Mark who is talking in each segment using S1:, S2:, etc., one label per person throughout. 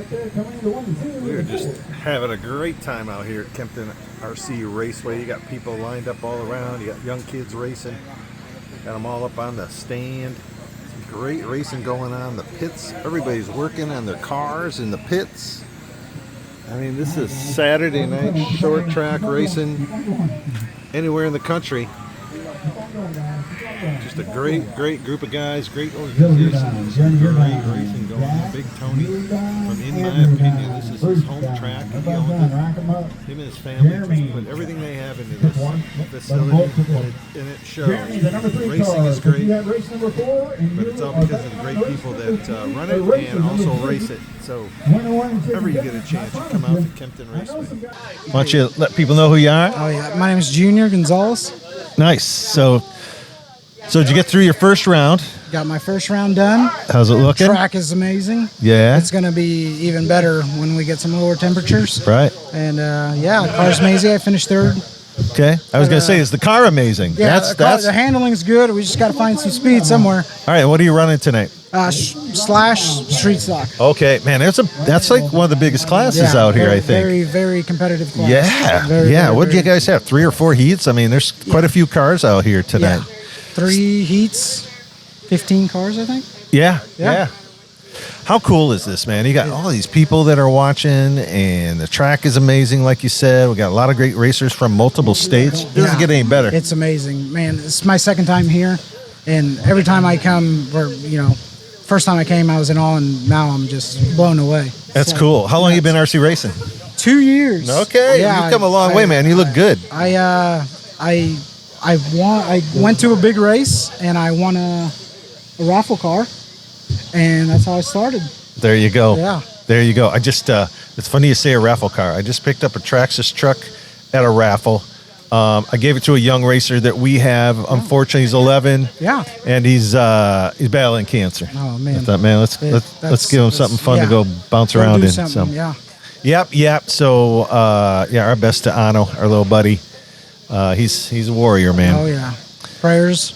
S1: We're just having a great time out here at Kempton RCU Raceway. You got people lined up all around. You got young kids racing. Got them all up on the stand. Some great racing going on. The pits, everybody's working on their cars in the pits. I mean, this is Saturday night short track racing anywhere in the country. Just a great group of guys, great organization, great racing going on. Big Tony, in my opinion, this is his home track. He owns it. Him and his family just put everything they have into this facility, and it shows. Racing is great, but it's all because of the great people that run it and also race it. So, whenever you get a chance, you come out to Kempton Raceway.
S2: Why don't you let people know who you are?
S3: Oh yeah, my name is Junior Gonzalez.
S2: Nice. So did you get through your first round?
S3: Got my first round done.
S2: How's it looking?
S3: Track is amazing.
S2: Yeah.
S3: It's going to be even better when we get some lower temperatures.
S2: Right.
S3: And yeah, car's amazing. I finished third.
S2: Okay. I was going to say, is the car amazing?
S3: Yeah, the handling's good. We just got to find some speed somewhere.
S2: All right. What are you running tonight?
S3: Slash street stock.
S2: Okay, man. That's like one of the biggest classes out here, I think.
S3: Very, very competitive class.
S2: Yeah.
S3: Very,
S2: what do you guys have? 3 or 4 heats? I mean, there's quite a few cars out here tonight.
S3: Yeah. 3 heats, 15 cars, I think.
S2: Yeah. How cool is this, man? You got all these people that are watching, and the track is amazing, like you said. We got a lot of great racers from multiple states. It doesn't get any better.
S3: It's amazing, man. It's my second time here, and every time I come, first time I came, I was in awe, and now I'm just blown away.
S2: That's cool. How long you been RC racing?
S3: 2 years.
S2: Okay, you've come a long way, man. You look good.
S3: I went to a big race and I won a raffle car, and that's how I started.
S2: There you go.
S3: Yeah.
S2: There you go. I just it's funny you say a raffle car. I just picked up a Traxxas truck at a raffle. I gave it to a young racer that we have. Unfortunately, he's 11.
S3: Yeah.
S2: And he's battling cancer.
S3: Oh man.
S2: I thought, man, let's give him something fun to go bounce around in. So.
S3: Yeah.
S2: Yep. So our best to Ano, our little buddy. He's a warrior, man.
S3: Oh yeah. Prayers.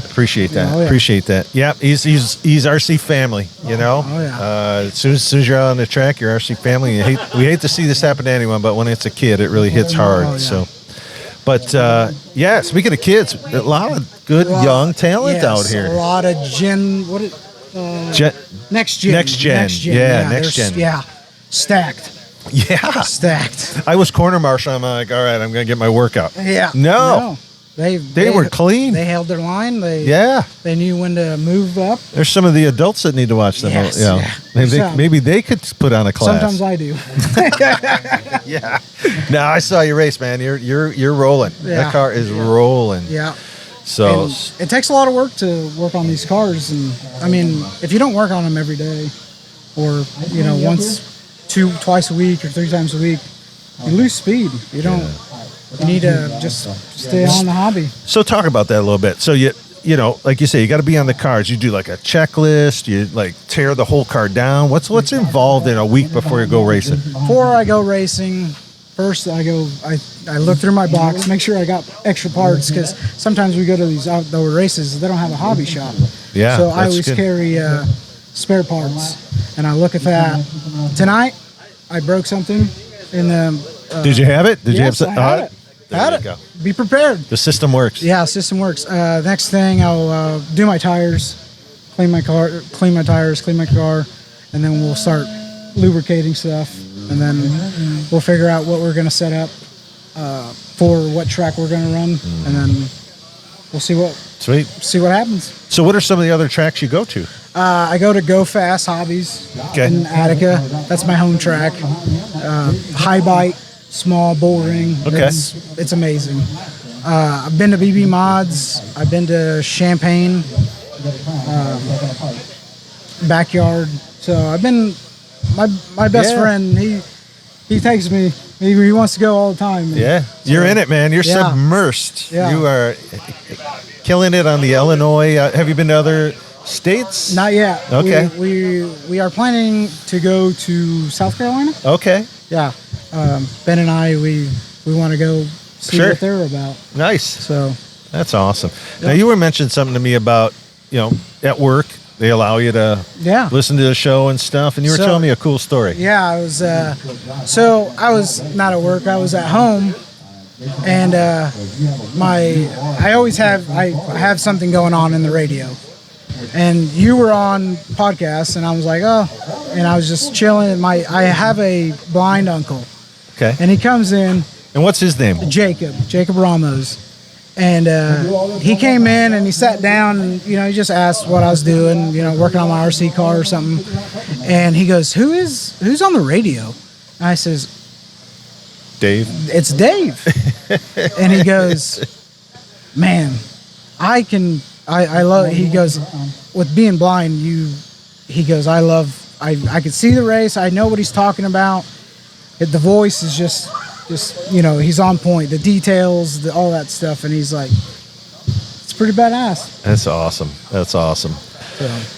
S2: Appreciate that.
S3: Oh, yeah.
S2: Appreciate that. Yep. He's RC family. You know.
S3: Oh yeah.
S2: As soon as you're out on the track, you're RC family. We hate to see this happen to anyone, but when it's a kid, it really hits hard.
S3: Oh, yeah.
S2: So. But speaking of kids, a lot of good young talent out here.
S3: A lot of next gen.
S2: Next gen. Yeah, next gen.
S3: Yeah. Stacked.
S2: Yeah.
S3: Stacked.
S2: I was corner marshal. I'm like, all right, I'm going to get my workout.
S3: Yeah.
S2: No. They were clean.
S3: They held their line. They knew when to move up.
S2: There's some of the adults that need to watch them.
S3: Yes,
S2: Maybe they could put on a class.
S3: Sometimes I do.
S2: Yeah. No, I saw you race, man. You're rolling.
S3: Yeah.
S2: That car is rolling.
S3: Yeah.
S2: So
S3: and it takes a lot of work to work on these cars, and I mean, if you don't work on them every day, or twice a week or 3 times a week, you lose speed. You don't. You need to just stay on the hobby.
S2: So talk about that a little bit. So you like you say, you got to be on the cars. You do like a checklist. You like tear the whole car down. What's involved in a week before you go racing?
S3: Before I go racing, first I look through my box, make sure I got extra parts, because sometimes we go to these outdoor races, they don't have a hobby shop.
S2: Yeah.
S3: So I always carry spare parts, and I look at that. Tonight I broke something in the.
S2: Did you have it? Did you have
S3: some?
S2: There you go.
S3: Be prepared.
S2: The system works.
S3: Yeah, system works. Next thing, I'll do my tires, clean my tires, clean my car, and then we'll start lubricating stuff, and then we'll figure out what we're going to set up for what track we're going to run, and then we'll see what happens.
S2: So what are some of the other tracks you go to?
S3: I go to Go Fast Hobbies in Attica. That's my home track. High Bite. Small bull ring.
S2: Okay.
S3: It's amazing. I've been to BB Mods. I've been to Champaign, Backyard. So I've been. My best friend. He takes me. He wants to go all the time.
S2: Yeah, you're in it, man. You're submersed. Yeah. You are killing it on the Illinois. Have you been to other states?
S3: Not yet.
S2: Okay.
S3: We are planning to go to South Carolina.
S2: Okay.
S3: Yeah. Ben and I, we want to go see what they're about.
S2: Nice.
S3: So
S2: that's awesome. Now you were mentioning something to me about, at work, they allow you to listen to the show and stuff. And you were telling me a cool story.
S3: Yeah, I was. So I was not at work. I was at home, and I always have something going on in the radio. And you were on podcasts, and I was like, oh, and I was just chilling. I have a blind uncle.
S2: Okay.
S3: And he comes in.
S2: And what's his name?
S3: Jacob Ramos. And he came in and he sat down and, he just asked what I was doing, working on my RC car or something. And he goes, who's on the radio? And I says,
S2: Dave.
S3: It's Dave. And he goes, man, I love, he goes, with being blind, he goes, I could see the race. I know what he's talking about. The voice is just he's on point. The details, all that stuff. And he's like, it's pretty badass.
S2: That's awesome.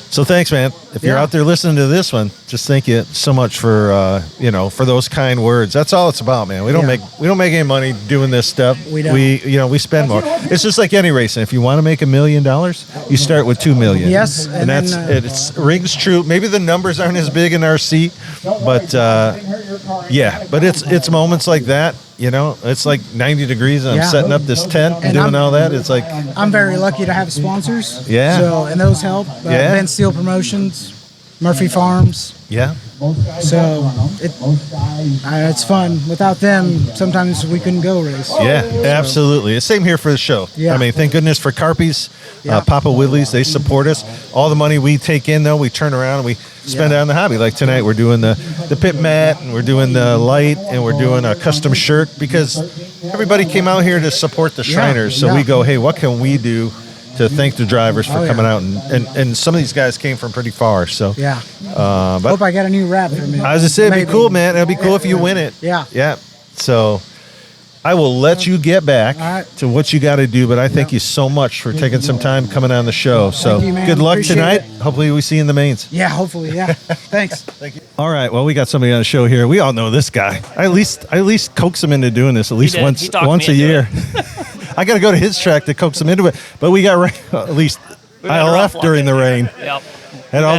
S2: So thanks, man. If you're out there listening to this one, just thank you so much for for those kind words. That's all it's about, man. We don't make any money doing this stuff.
S3: We don't.
S2: We spend more. It's just like any racing. If you want to make $1 million, you start with $2 million.
S3: Yes,
S2: and that's it rings true. Maybe the numbers aren't as big in RC, but but it's moments like that. It's like 90 degrees and I'm setting up this tent and doing all that. It's like
S3: I'm very lucky to have sponsors.
S2: Yeah.
S3: So, and those help. Ben Steel Promotions, Murphy Farms.
S2: Yeah.
S3: So it's fun. Without them, sometimes we couldn't go race.
S2: Yeah, absolutely. Same here for the show.
S3: Yeah.
S2: I mean, thank goodness for Carpies, Papa Whitley's. They support us. All the money we take in, though, we turn around and we spend it on the hobby. Like tonight, we're doing the pit mat, and we're doing the light, and we're doing a custom shirt because everybody came out here to support the Shriners. So we go, hey, what can we do to thank the drivers for coming out? And some of these guys came from pretty far. So
S3: but hope I got a new wrap from you.
S2: I was just saying, it'd be cool, man. It'd be cool if you win it.
S3: Yeah.
S2: So I will let you get back to what you got to do, but I thank you so much for taking some time coming on the show. So good luck tonight. Hopefully we see you in the mains.
S3: Yeah, hopefully. Yeah. Thanks.
S2: Thank you. All right. Well, we got somebody on the show here. We all know this guy. I at least coax him into doing this at least once a year. I got to go to his track to coax him into it. But we got rain. At least I left during the rain.
S4: Yep.
S2: I had all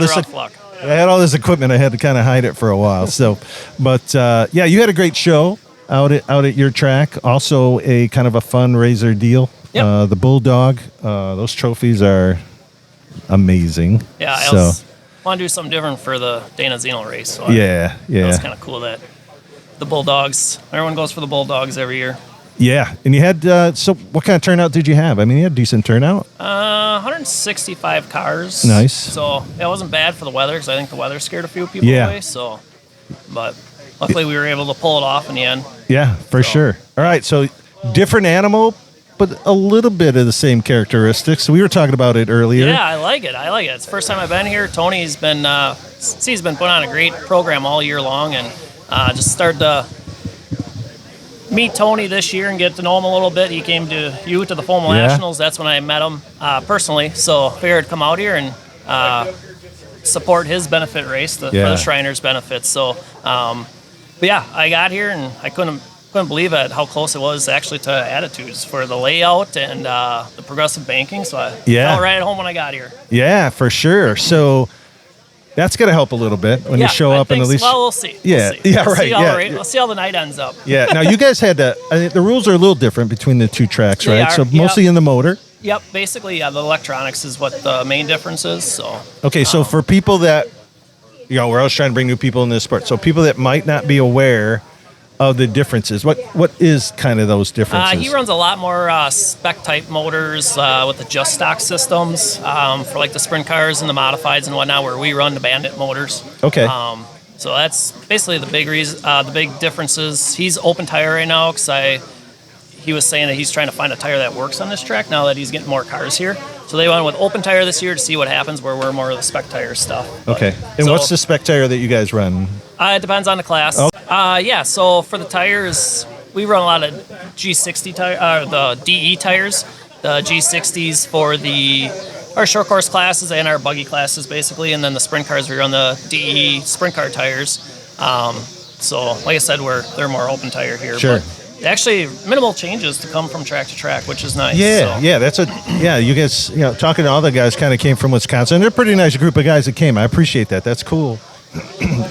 S2: this equipment. I had to kind of hide it for a while. So, but you had a great show out at your track. Also, a kind of a fundraiser deal.
S4: Yep.
S2: The Bulldog. Those trophies are amazing.
S4: Yeah. I want to do something different for the Dana Zeno race. So
S2: yeah.
S4: It was kind of cool that the Bulldogs. Everyone goes for the Bulldogs every year.
S2: Yeah, and you had, so what kind of turnout did you have? I mean, you had a decent turnout.
S4: 165 cars.
S2: Nice.
S4: So it wasn't bad for the weather because I think the weather scared a few people away. So, but luckily we were able to pull it off in the end.
S2: Yeah, for sure. All right, so different animal, but a little bit of the same characteristics. We were talking about it earlier.
S4: Yeah, I like it. It's the first time I've been here. Tony's been putting on a great program all year long, and just started to meet Tony this year and get to know him a little bit. He came to the FOMO Nationals. That's when I met him personally. So figured I'd come out here and support his benefit race for the Shriners benefits. So, I got here and I couldn't believe it how close it was actually to Attitudes for the layout and the progressive banking. So I felt right at home when I got here. Yeah,
S2: for sure. So that's going to help a little bit when you show up and at least.
S4: Well, we'll see.
S2: Right.
S4: We'll see how the night ends up.
S2: Yeah. Now you guys had to. I think the rules are a little different between the two tracks, right? So mostly in the motor.
S4: Yep. Basically, the electronics is what the main difference is. So.
S2: Okay. So for people that, we're always trying to bring new people in this sport. So people that might not be aware of the differences, what is kind of those differences?
S4: He runs a lot more spec type motors with the just stock systems for like the sprint cars and the modifieds and whatnot, where we run the Bandit motors.
S2: Okay.
S4: So that's basically the big reason. The big differences. He's open tire right now because he was saying that he's trying to find a tire that works on this track now that he's getting more cars here. So they went with open tire this year to see what happens, where we're more of the spec tire stuff.
S2: Okay. And what's the spec tire that you guys run?
S4: It depends on the class. Okay. So for the tires, we run a lot of G60 tire, the DE tires, the G60s for our short course classes and our buggy classes basically, and then the sprint cars we run the DE sprint car tires. So like I said, they're more open tire here.
S2: Sure.
S4: But actually minimal changes to come from track to track, which is nice.
S2: Yeah,
S4: so.
S2: yeah, you guys, talking to all the guys kind of came from Wisconsin. They're a pretty nice group of guys that came. I appreciate that. That's cool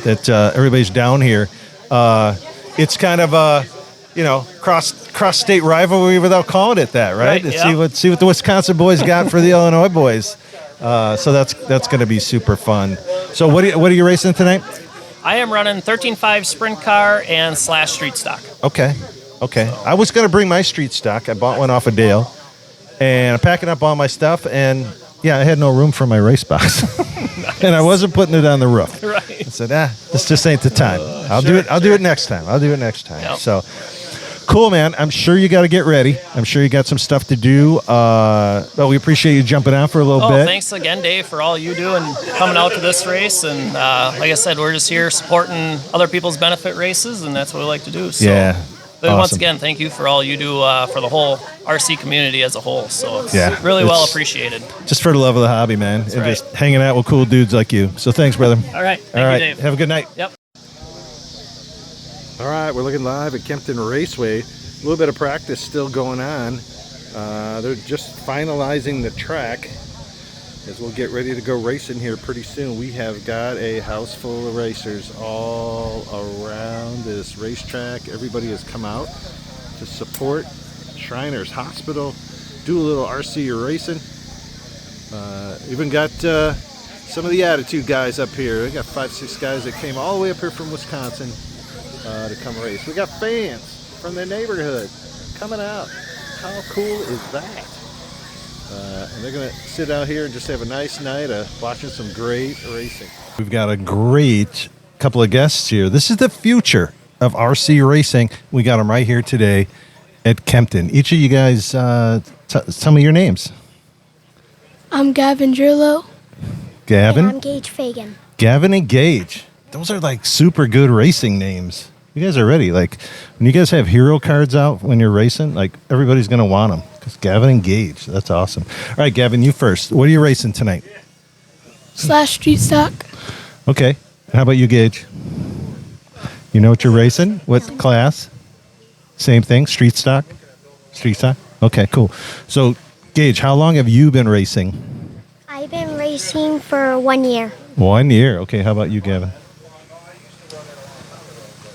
S2: that everybody's down here. It's kind of cross state rivalry without calling it that, right?
S4: Yeah.
S2: See what the Wisconsin boys got for the Illinois boys. So that's going to be super fun. So what are you racing tonight?
S4: I am running 13.5 sprint car and / street stock.
S2: Okay. I was going to bring my street stock. I bought one off of Dale, and I'm packing up all my stuff, and I had no room for my race box, and I wasn't putting it on the roof.
S4: Right.
S2: I said, this just ain't the time. I'll do it next time.
S4: Yep.
S2: So, cool, man. I'm sure you got to get ready. I'm sure you got some stuff to do. But we appreciate you jumping on for a little bit.
S4: Thanks again, Dave, for all you do and coming out to this race. And like I said, we're just here supporting other people's benefit races, and that's what we like to do. So.
S2: Yeah.
S4: But
S2: awesome.
S4: once again, thank you for all you do for the whole RC community as a whole. So it's really well appreciated.
S2: Just for the love of the hobby, man.
S4: That's
S2: and
S4: right.
S2: just hanging out with cool dudes like you. So thanks, brother.
S4: All right. Thank you, Dave.
S2: Have a good night.
S4: Yep.
S1: All right, we're looking live at Kempton Raceway. A little bit of practice still going on. They're just finalizing the track as we'll get ready to go racing here pretty soon. We have got a house full of racers all around this racetrack. Everybody has come out to support Shriners Hospital, do a little RCU racing. Even got some of the Attitude guys up here. We got 5-6 guys that came all the way up here from Wisconsin to come race. We got fans from the neighborhood coming out. How cool is that? And they're going to sit out here and just have a nice night of watching some great racing.
S2: We've got a great couple of guests here. This is the future of RC racing. We got them right here today at Kempton. Each of you guys, tell me your names.
S5: I'm Gavin Drillo.
S2: Gavin?
S6: And I'm Gage Fagan.
S2: Gavin and Gage. Those are like super good racing names. You guys are ready. Like when you guys have hero cards out when you're racing, like everybody's going to want them. Because Gavin and Gage. That's awesome. All right, Gavin, you first. What are you racing tonight?
S5: / street stock.
S2: Okay. How about you, Gage? You know what you're racing? What class? Same thing, street stock? Street stock? Okay, cool. So, Gage, how long have you been racing?
S6: I've been racing for 1 year.
S2: 1 year. Okay, how about you, Gavin?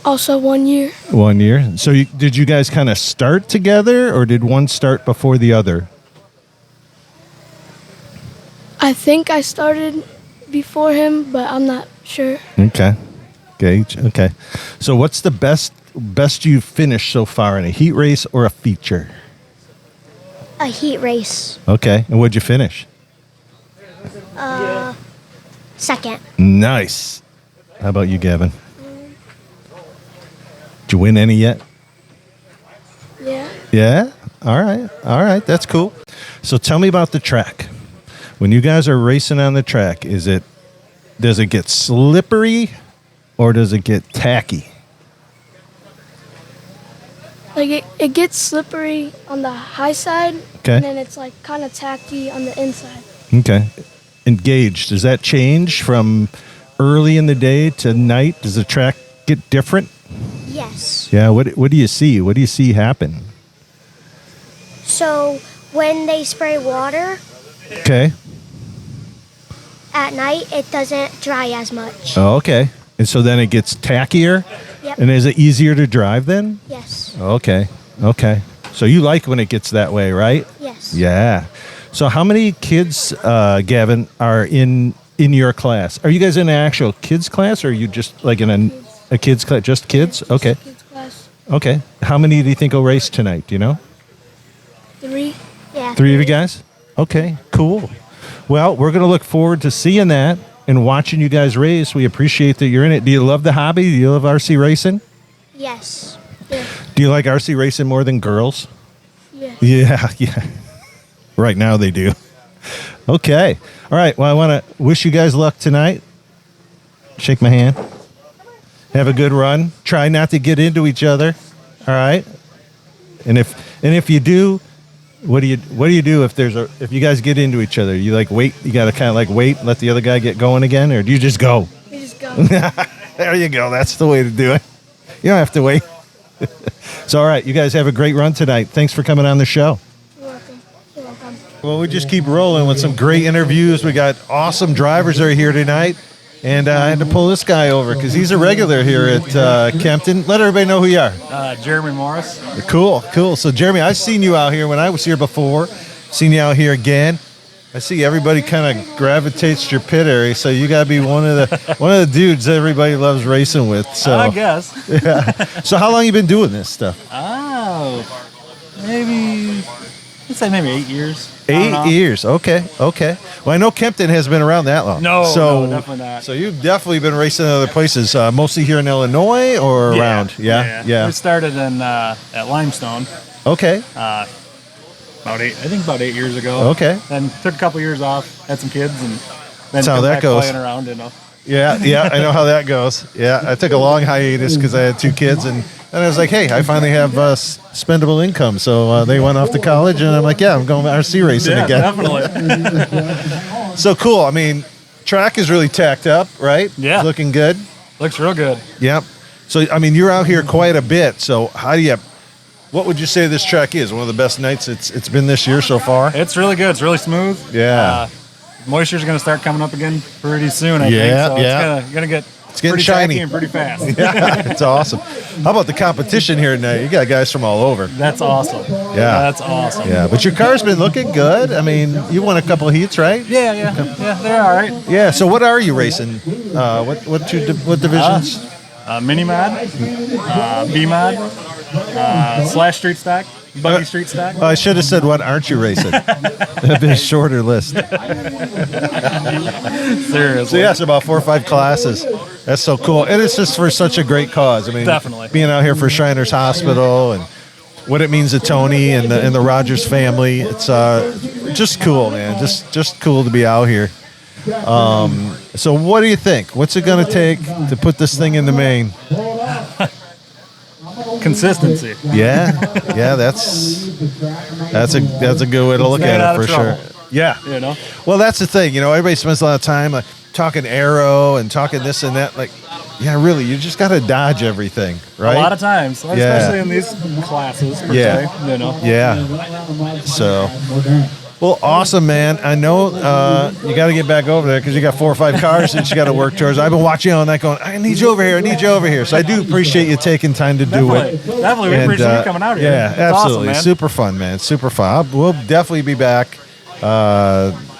S5: Also 1 year.
S2: 1 year. So, did you guys kind of start together, or did one start before the other?
S5: I think I started before him, but I'm not sure.
S2: Okay. Gage. Okay. So, what's the best you've finished so far in a heat race or a feature?
S6: A heat race.
S2: Okay. And what'd you finish?
S6: Second.
S2: Nice. How about you, Gavin? Did you win any yet?
S5: Yeah.
S2: Yeah? All right. That's cool. So tell me about the track. When you guys are racing on the track, does it get slippery or does it get tacky?
S5: Like it gets slippery on the high side,
S2: Okay.
S5: and then it's like kind of tacky on the inside.
S2: Okay. Engaged. Does that change from early in the day to night? Does the track get different?
S6: Yes.
S2: Yeah. What do you see? What do you see happen?
S6: So when they spray water
S2: Okay.
S6: at night, it doesn't dry as much.
S2: Oh, okay. And so then it gets tackier?
S6: Yep.
S2: And is it easier to drive then?
S6: Yes.
S2: Okay. So you like when it gets that way, right?
S6: Yes.
S2: Yeah. So how many kids, Gavin, are in your class? Are you guys in an actual kids class, or are you just like in a kids class? Just kids? Okay.
S5: Kids class.
S2: Okay. How many do you think will race tonight? Do you know?
S5: 3.
S6: Yeah.
S2: 3 of you guys? Okay. Cool. Well, we're going to look forward to seeing that and watching you guys race. We appreciate that you're in it. Do you love the hobby? Do you love RC racing?
S6: Yes.
S5: Yeah.
S2: Do you like RC racing more than girls?
S5: Yeah.
S2: Yeah. Right now they do. Okay. All right. Well, I want to wish you guys luck tonight. Shake my hand. Have a good run. Try not to get into each other. All right. And if you do, what do you do if you guys get into each other? You like wait. You got to kind of like wait, let the other guy get going again, or do you just go?
S5: We just go.
S2: There you go. That's the way to do it. You don't have to wait. So, all right, you guys have a great run tonight. Thanks for coming on the show.
S6: You're welcome. You're welcome.
S2: Well, we just keep rolling with some great interviews. We got awesome drivers that are here tonight. And I had to pull this guy over because he's a regular here at Kempton. Let everybody know who you are.
S7: Jeremy Morris.
S2: Cool. So, Jeremy, I've seen you out here when I was here before. Seen you out here again. I see everybody kind of gravitates to your pit area, so you got to be one of the dudes that everybody loves racing with. So
S7: I guess.
S2: Yeah. So how long you been doing this stuff?
S7: Oh, let's say maybe 8 years.
S2: 8 years. Okay. Well, I know Kempton has been around that long.
S7: No, definitely not.
S2: So you've definitely been racing in other places, mostly here in Illinois or around? Yeah.
S7: We started at Limestone.
S2: Okay.
S7: About 8 years ago.
S2: Okay.
S7: Then took a couple years off, had some kids, and then
S2: That's how that
S7: back
S2: goes.
S7: playing around,
S2: Yeah, I know how that goes. Yeah, I took a long hiatus because I had 2 kids, and I was like, hey, I finally have spendable income. So they went off to college, and I'm like, yeah, I'm going RC racing again.
S7: Definitely.
S2: So cool. I mean, track is really tacked up, right?
S7: Yeah.
S2: Looking good.
S7: Looks real good.
S2: Yep. So, I mean, you're out here quite a bit. So what would you say this track is? One of the best nights it's been this year so far?
S7: It's really good. It's really smooth.
S2: Yeah.
S7: Moisture's going to start coming up again pretty soon, I think. So it's going to get
S2: getting
S7: pretty
S2: shiny
S7: tacky and pretty fast.
S2: Yeah, it's awesome. How about the competition here tonight? You got guys from all over.
S7: That's awesome.
S2: Yeah.
S7: That's awesome.
S2: Yeah, but your car's been looking good. I mean, you won a couple of heats, right?
S7: Yeah, they're all right.
S2: Yeah, so what are you racing? What divisions?
S7: Mini mod, B mod, slash street stock, buggy street stock.
S2: I should have said, what aren't you racing? A bit shorter list.
S7: Seriously.
S2: So yeah, it's about 4 or 5 classes. That's so cool. And it's just for such a great cause. I mean,
S7: Definitely.
S2: Being out here for Shriners Hospital and what it means to Tony and the Rogers family. It's just cool, man. Just cool to be out here. So what do you think? What's it going to take to put this thing in the main?
S7: Consistency.
S2: Yeah, that's a good way to look at it for sure. Yeah.
S7: You know?
S2: Well, that's the thing. You know, everybody spends a lot of time talking aero and talking this and that. Like, yeah, really, you just got to dodge everything, right?
S7: A lot of times, especially in these classes, per se, you know?
S2: Yeah. So, well, awesome, man. I know you got to get back over there because you got 4 or 5 cars that you got to work towards. I've been watching all night going, I need you over here. So I do appreciate you taking time to do it.
S7: Definitely. We appreciate you coming out here.
S2: Yeah,
S7: It's
S2: absolutely.
S7: awesome, man.
S2: Super fun, man. Super fun. We'll definitely be back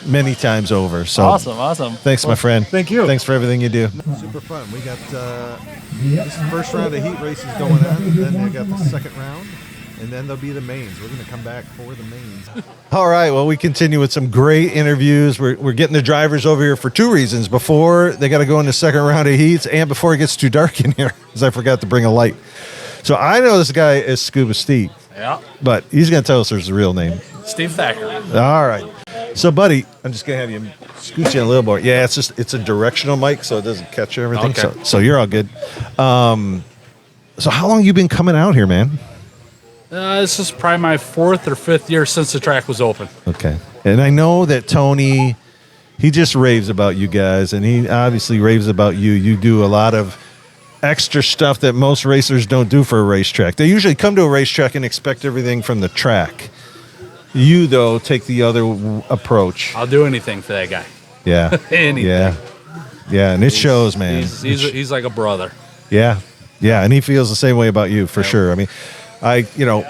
S2: many times over. So
S7: Awesome.
S2: Thanks, my friend.
S7: Thank you.
S2: Thanks for everything you do.
S1: Super fun. We got this first round of heat races going on, and then we got the second round, and then there'll be the mains. We're going to come back for the mains.
S2: All right. Well, we continue with some great interviews. We're getting the drivers over here for 2 reasons. Before they got to go in the second round of heats, and before it gets too dark in here, because I forgot to bring a light. So I know this guy is Scuba Steve.
S7: Yeah.
S2: But he's going to tell us his real name.
S7: Steve Thacker.
S2: All right. So, buddy, I'm just going to have you scoot you a little more. Yeah, it's a directional mic, so it doesn't catch everything.
S7: Okay.
S2: So you're all good. So how long you been coming out here, man?
S8: This is probably my 4th or 5th year since the track was open.
S2: Okay. And I know that Tony, he just raves about you guys, and he obviously raves about you. You do a lot of extra stuff that most racers don't do for a racetrack. They usually come to a racetrack and expect everything from the track. You, though, take the other approach.
S8: I'll do anything for that guy.
S2: Yeah.
S8: Anything.
S2: Yeah, and it shows, man.
S8: He's like a brother.
S2: Yeah, and he feels the same way about you for sure. I mean,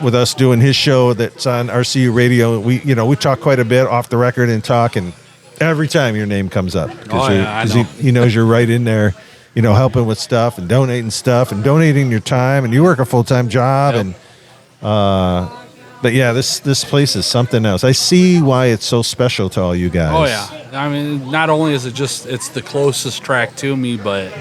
S2: with us doing his show that's on RCU Radio, we talk quite a bit off the record and talk, and every time your name comes up because he knows you're right in there, helping with stuff and donating your time, and you work a full-time job, and but yeah, this place is something else. I see why it's so special to all you guys.
S8: Oh yeah, I mean, not only is it's the closest track to me, but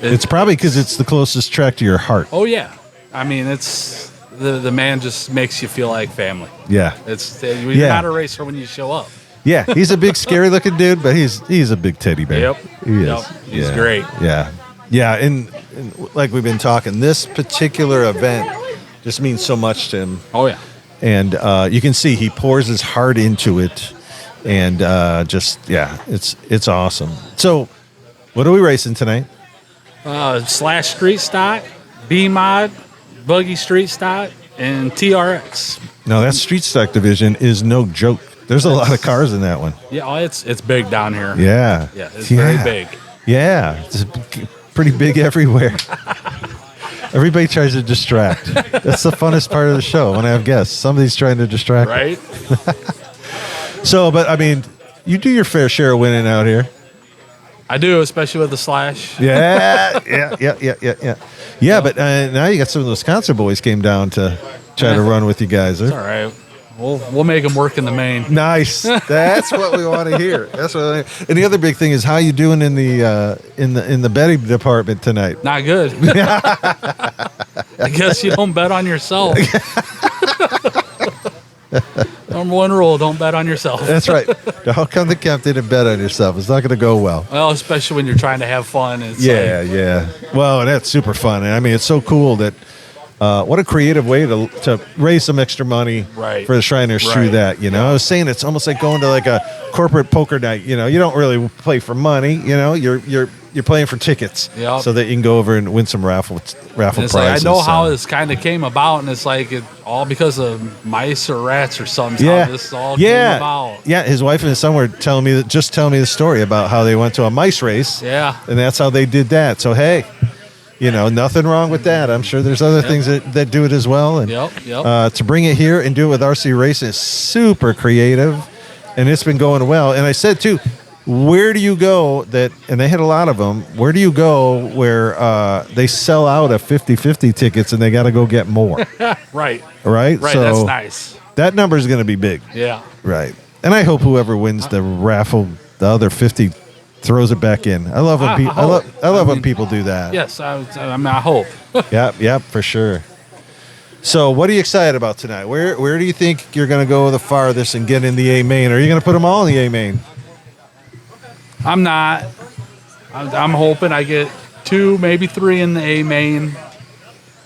S2: it's probably because it's the closest track to your heart.
S8: Oh yeah, I mean, it's the man just makes you feel like family.
S2: Yeah,
S8: you're not a racer when you show up.
S2: Yeah, he's a big, scary looking dude, but he's a big teddy bear.
S8: Yep,
S2: he is.
S8: Yep. He's great.
S2: Yeah, and like we've been talking, this particular event just means so much to him.
S8: Oh yeah,
S2: and you can see he pours his heart into it, and it's awesome. So, what are we racing tonight?
S8: Slash street stock, B mod, Buggy Street Stock, and TRX.
S2: No, that street stock division is no joke. There's a lot of cars in that one.
S8: Yeah, oh, it's big down here.
S2: Yeah.
S8: Yeah, it's very big.
S2: Yeah, it's pretty big everywhere. Everybody tries to distract. That's the funnest part of the show when I have guests. Somebody's trying to distract.
S8: Right?
S2: So, but I mean, you do your fair share of winning out here.
S8: I do, especially with the Slash.
S2: Yeah. Yeah, but now you got some of the Wisconsin boys came down to try to run with you guys.
S8: It's all right. We'll make them work in the main.
S2: Nice. That's what we want to hear. And the other big thing is how you doing in the betting department tonight?
S8: Not good. I guess you don't bet on yourself. Number one rule: don't bet on yourself.
S2: That's right. Don't come to Kempton and bet on yourself. It's not going to go well.
S8: Well, especially when you're trying to have fun.
S2: Yeah. Well, and that's super fun. I mean, it's so cool that. What a creative way to raise some extra money for the Shriners through that. You know, I was saying it's almost like going to like a corporate poker night. You know, you don't really play for money. You know, you're playing for tickets so that you can go over and win some raffle prizes.
S8: Like, I know how this kind of came about, and it's like all because of mice or rats or something. How this all came about.
S2: Yeah, his wife and his son were telling me the story about how they went to a mice race.
S8: Yeah,
S2: and that's how they did that. So hey. You know, nothing wrong with that. I'm sure there's other things that do it as well. And to bring it here and do it with RC Racing is super creative, and it's been going well. And I said, too, where do you go and they hit a lot of them, where do you go where they sell out of 50-50 tickets and they got to go get more?
S8: Right.
S2: Right?
S8: Right,
S2: so
S8: that's nice.
S2: That number is going to be big.
S8: Yeah.
S2: Right. And I hope whoever wins the raffle, the other 50 throws it back in. I love when when people do that.
S8: Yes, I hope.
S2: Yep, for sure. So, what are you excited about tonight? Where do you think you're going to go the farthest and get in the A main? Are you going to put them all in the A main?
S8: I'm not. I'm hoping I get 2, maybe 3 in the A main.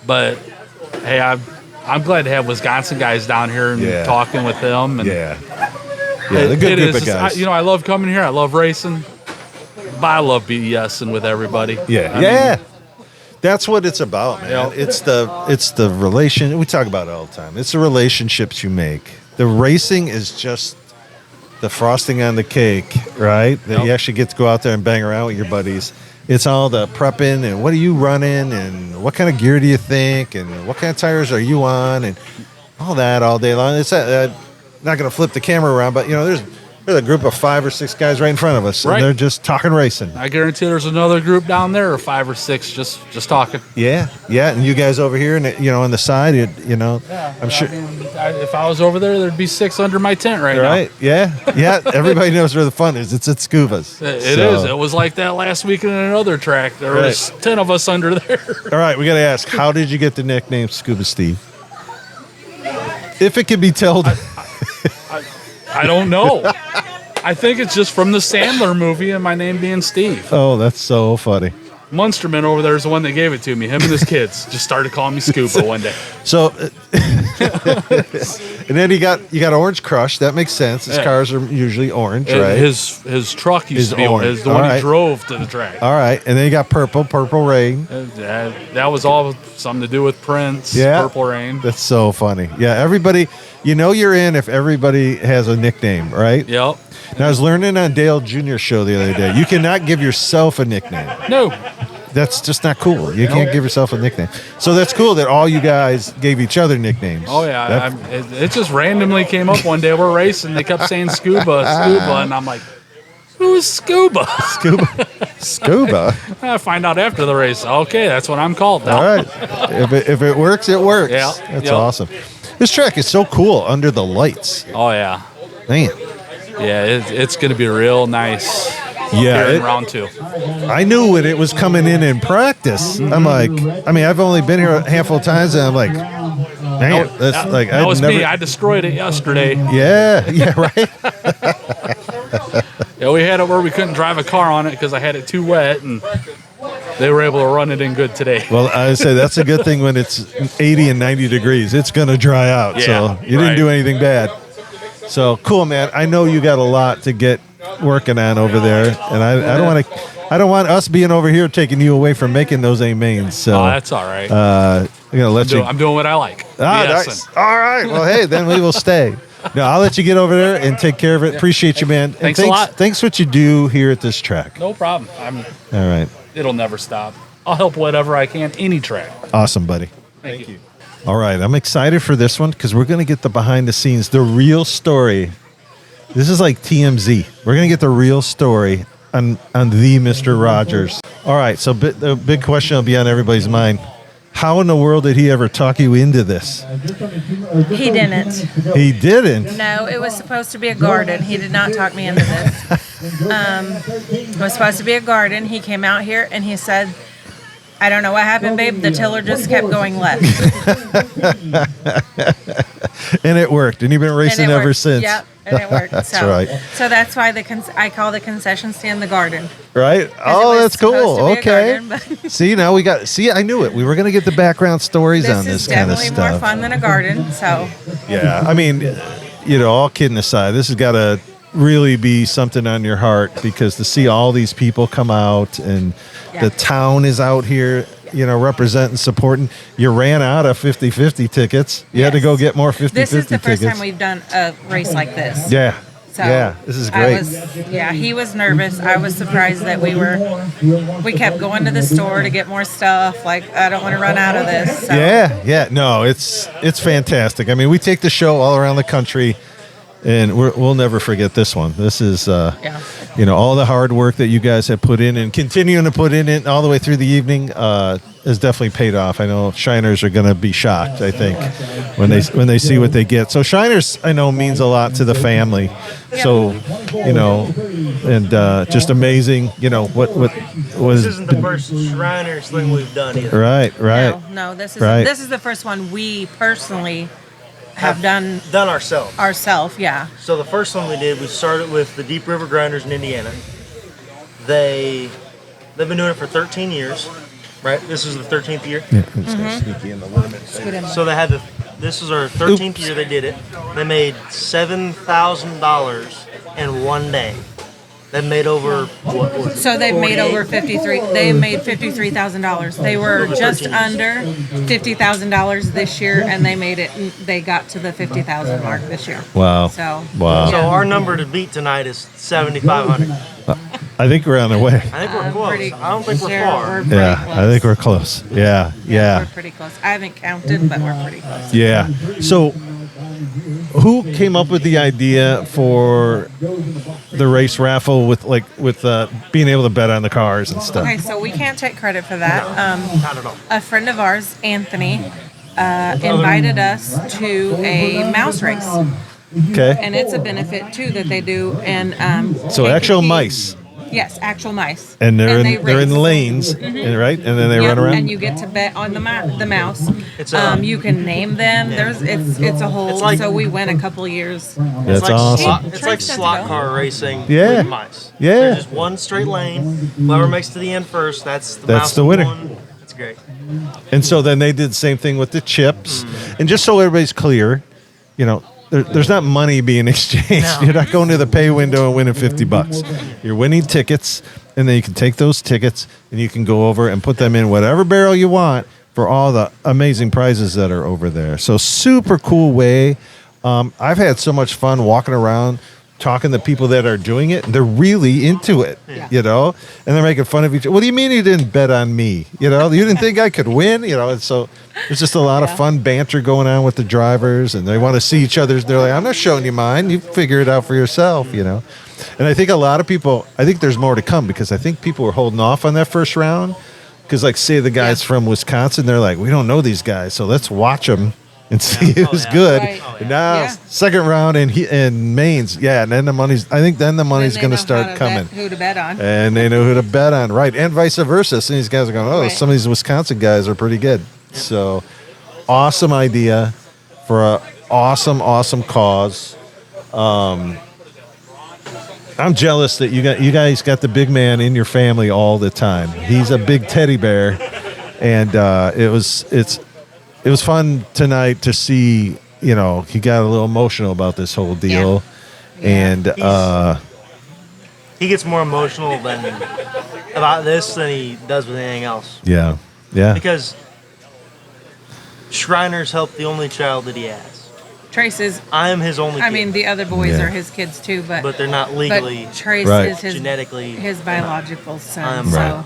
S8: But hey, I'm glad to have Wisconsin guys down here and talking with them. And
S2: they're a good group of guys.
S8: I love coming here. I love racing. But I love BSing with everybody.
S2: Yeah. That's what it's about, man. It's the relation. We talk about it all the time. It's the relationships you make. The racing is just the frosting on the cake, right? That you actually get to go out there and bang around with your buddies. It's all the prepping and what are you running and what kind of gear do you think and what kind of tires are you on and all that all day long. It's not going to flip the camera around, but there's a group of 5 or 6 guys right in front of us, and they're just talking racing.
S8: I guarantee there's another group down there, or 5 or 6, just talking.
S2: Yeah, and you guys over here, and on the side, I'm sure.
S8: If I was over there, there'd be 6 under my tent right now.
S2: Right? Yeah. Everybody knows where the fun is. It's at Scuba's.
S8: It is. It was like that last week in another track. There was 10 of us under there.
S2: All right, we got to ask, how did you get the nickname Scuba Steve? If it can be told.
S8: I don't know. I think it's just from the Sandler movie and my name being Steve.
S2: Oh, that's so funny.
S8: Munsterman over there is the one that gave it to me. Him and his kids just started calling me Scuba one day.
S2: So, and then you got Orange Crush. That makes sense. His cars are usually orange, right?
S8: His truck used to be orange. The one he drove to the track.
S2: All right, and then you got Purple Rain.
S8: That was all something to do with Prince.
S2: Yeah,
S8: Purple Rain.
S2: That's so funny. Yeah, everybody, you're in if everybody has a nickname, right?
S8: Yep.
S2: Now, I was learning on Dale Jr.'s show the other day. You cannot give yourself a nickname.
S8: No.
S2: That's just not cool. You can't give yourself a nickname. So that's cool that all you guys gave each other nicknames.
S8: Oh, yeah. It just randomly came up one day. We're racing. They kept saying Scuba, and I'm like, who's Scuba?
S2: Scuba?
S8: I find out after the race. Okay, that's what I'm called now.
S2: All right. If it works, it works.
S8: Yeah.
S2: That's awesome. This track is so cool under the lights.
S8: Oh, yeah.
S2: Man.
S8: Yeah, it's going to be real nice here in round 2.
S2: I knew when it was coming in practice. I'm like, I've only been here a handful of times, and I'm like, man,
S8: that was me. I destroyed it yesterday.
S2: Yeah, right.
S8: Yeah, we had it where we couldn't drive a car on it because I had it too wet, and they were able to run it in good today.
S2: Well, I say that's a good thing when it's 80 and 90 degrees. It's going to dry out, so you didn't do anything bad. So cool, man. I know you got a lot to get working on over there, and I don't want us being over here taking you away from making those A mains. So
S8: that's all right.
S2: I'm gonna let you.
S8: I'm doing what I like.
S2: Nice. All right. Well, hey, then we will stay. No, I'll let you get over there and take care of it. Appreciate you, man. And
S8: Thanks a lot.
S2: Thanks what you do here at this track.
S8: No problem.
S2: All right.
S8: It'll never stop. I'll help whatever I can, any track.
S2: Awesome, buddy.
S8: Thank you.
S2: All right. I'm excited for this one because we're going to get the behind the scenes, the real story. This is like TMZ. We're going to get the real story on the Mr. Rogers. All right. So the big question will be on everybody's mind. How in the world did he ever talk you into this?
S9: He didn't.
S2: He didn't?
S9: No, it was supposed to be a garden. He did not talk me into this. It was supposed to be a garden. He came out here and he said, I don't know what happened, babe. The tiller just kept going left.
S2: And it worked. And you've been racing ever since.
S9: Yep, and it worked.
S2: That's
S9: so,
S2: right.
S9: So that's why I call the concession stand the garden.
S2: Right? Oh,
S9: was
S2: that's cool.
S9: supposed to be a
S2: Okay.
S9: garden,
S2: See, now I knew it. We were going to get the background stories on this kind of
S9: This is
S2: stuff.
S9: definitely more fun than a garden. So
S2: Yeah. I mean, all kidding aside, this has got to really be something on your heart because to see all these people come out and the town is out here, representing, supporting. You ran out of 50-50 tickets. You had to go get more 50-50 tickets.
S9: this is the first time we've done a race like this.
S2: Yeah.
S9: So
S2: yeah, this is great.
S9: He was nervous. I was surprised that we kept going to the store to get more stuff. Like, I don't want to run out of this. So.
S2: Yeah. No, it's fantastic. I mean, we take the show all around the country, and we'll never forget this one. This is, all the hard work that you guys have put in and continuing to put in it all the way through the evening has definitely paid off. I know Shiners are going to be shocked, I think, when they see what they get. So Shiners, I know, means a lot to the family. So, and just amazing, what was...
S10: This isn't the first Shriners thing we've done either.
S2: Right.
S9: No, this is the first one we personally have done
S10: ourselves.
S9: Yeah.
S10: So the first one we did, we started with the Deep River Grinders in Indiana. They've been doing it for 13 years, right? This is the 13th year.
S2: Yeah, I'm just gonna sneak you in a little bit.
S10: So this is our 13th year they did it. They made $7,000 in one day. They made over
S9: So they've made over 53. They made $53,000. They were just under $50,000 this year, and they made it. They got to the 50,000 mark this year.
S2: Wow.
S9: So
S2: wow.
S10: So our number to beat tonight is 7,500.
S2: I think we're on the way.
S10: I think we're close. I don't think we're far.
S2: Yeah, I think we're close. Yeah.
S9: We're pretty close. I haven't counted, but we're pretty close.
S2: Yeah. So, who came up with the idea for the race raffle with being able to bet on the cars and stuff?
S9: Okay, so we can't take credit for that.
S10: Not at all.
S9: A friend of ours, Anthony, invited us to a mouse race,
S2: Okay.
S9: and it's a benefit too that they do. And
S2: So actual mice.
S9: Yes, actual mice.
S2: And they're
S9: they
S2: in
S9: race.
S2: lanes, right? And then they
S9: Yep,
S2: run around.
S9: and you get to bet on the mouse.
S10: It's
S9: You can name them. It's a whole.
S10: It's like-
S9: so we went a couple years.
S2: That's awesome.
S10: It's like slot car racing
S2: Yeah.
S10: with mice.
S2: Yeah.
S10: There's just one straight lane. Whoever makes to the end first, that's
S2: That's the winner.
S10: That's great.
S2: And so then they did the same thing with the chips. And just so everybody's clear, there's not money being exchanged.
S10: No.
S2: You're not going to the pay window and winning $50. You're winning tickets, and then you can take those tickets and you can go over and put them in whatever barrel you want for all the amazing prizes that are over there. So super cool way. I've had so much fun walking around, talking to people that are doing it, and they're really into it, and they're making fun of each other. What do you mean you didn't bet on me? You didn't think I could win? And so there's just a lot of fun banter going on with the drivers, and they want to see each other's. They're like, I'm not showing you mine. You figure it out for yourself, And I think a lot of people, I think there's more to come because I think people were holding off on that first round because, say the guys from Wisconsin, they're like, we don't know these guys, so let's watch them and see who's good.
S9: Right.
S2: And now second round and mains, and then the money's going to start coming.
S9: Who to bet on?
S2: And they know who to bet on, right? And vice versa. Some of these guys are going, some of these Wisconsin guys are pretty good. So awesome idea for a awesome cause. I'm jealous that you guys got the big man in your family all the time. He's a big teddy bear, and it was fun tonight to see. He got a little emotional about this whole deal, and
S10: he gets more emotional about this than he does with anything else.
S2: Yeah. Yeah.
S10: Because Shriners help the only child that he has.
S9: Trace is.
S10: I am his only kid.
S9: I mean, the other boys
S2: Yeah.
S9: are his kids too, but
S10: they're not legally.
S9: But Trace
S2: Right.
S9: is his
S10: genetically
S9: his biological son.
S10: Right.
S9: So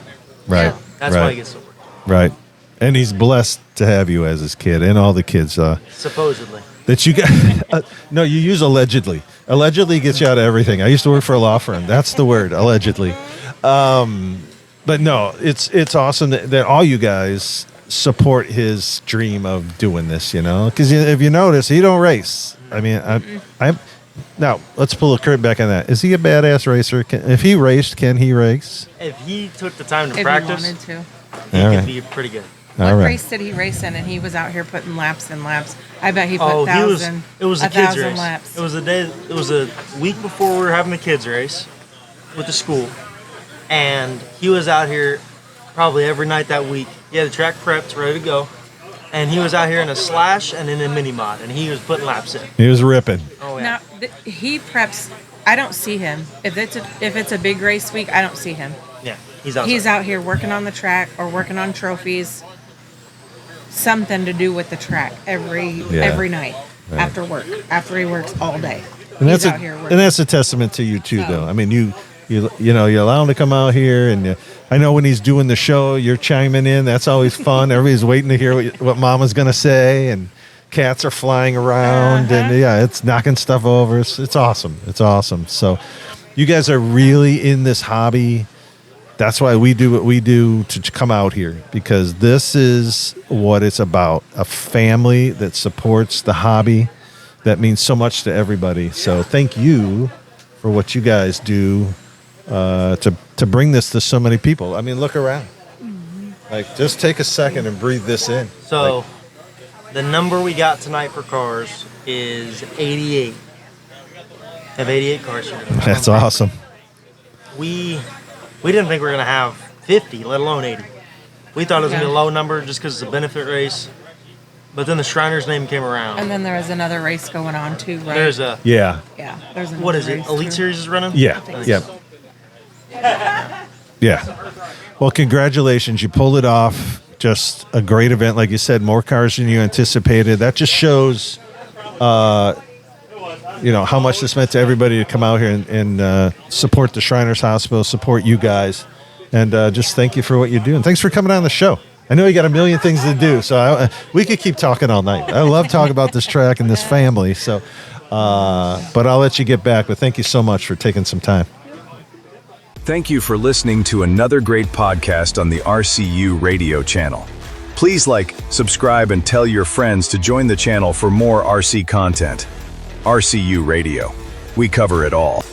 S2: Right.
S10: That's why he gets so worked.
S2: Right. And he's blessed to have you as his kid and all the kids
S10: Supposedly.
S2: that you got. No, you use allegedly. Allegedly gets you out of everything. I used to work for a law firm. That's the word, allegedly. But no, it's awesome that all you guys support his dream of doing this, because if you notice, he don't race. I mean, I'm now let's pull a curtain back on that. Is he a badass racer? If he raced, can he race?
S10: If he took the time to
S9: if
S10: practice,
S9: he wanted to.
S10: he
S2: All
S10: could
S2: right.
S10: be pretty good.
S9: What
S2: All right.
S9: race did he race in? And he was out here putting laps and laps. I bet he put
S10: Oh,
S9: it was a
S10: 1,000 race.
S9: laps.
S10: It was a week before we were having the kids race with the school, and he was out here probably every night that week. He had the track prepped, ready to go, and he was out here in a slash and in a mini mod, and he was putting laps in.
S2: He was ripping.
S10: Oh yeah.
S9: Now he preps. I don't see him. If it's a big race week, I don't see him.
S10: Yeah, he's outside.
S9: He's out here working on the track or working on trophies. Something to do with the track every night after work. After he works all day,
S2: And
S9: he's
S2: that's
S9: out here working.
S2: and that's a testament to you too,
S9: So-
S2: though. I mean, you allow him to come out here, and I know when he's doing the show, you're chiming in. That's always fun. Everybody's waiting to hear what Mama's gonna say, and cats are flying around, and it's knocking stuff over. It's awesome. It's awesome. So, you guys are really in this hobby. That's why we do what we do to come out here, because this is what it's about. A family that supports the hobby. That means so much to everybody. So thank you for what you guys do to bring this to so many people. I mean, look around. Like, just take a second and breathe this in.
S10: So, the number we got tonight for cars is 88. Have 88 cars here.
S2: That's awesome.
S10: We didn't think we were going to have 50, let alone 80. We thought it was going to be a low number just because it's a benefit race. But then the Shriners name came around.
S9: And then there was another race going on too, right?
S10: There's a...
S2: Yeah.
S9: Yeah. There's another
S10: What is it?
S9: race,
S10: Elite
S9: too.
S10: Series is running?
S2: Yeah. Yeah. Yeah. Well, congratulations. You pulled it off. Just a great event. Like you said, more cars than you anticipated. That just shows, how much this meant to everybody to come out here and support the Shriners Hospital, support you guys. And just thank you for what you do. And thanks for coming on the show. I know you got a million things to do, so we could keep talking all night. I love talking about this track and this family. So, but I'll let you get back. But thank you so much for taking some time.
S11: Thank you for listening to another great podcast on the RCU radio channel. Please like, subscribe, and tell your friends to join the channel for more RC content. RCU Radio. We cover it all.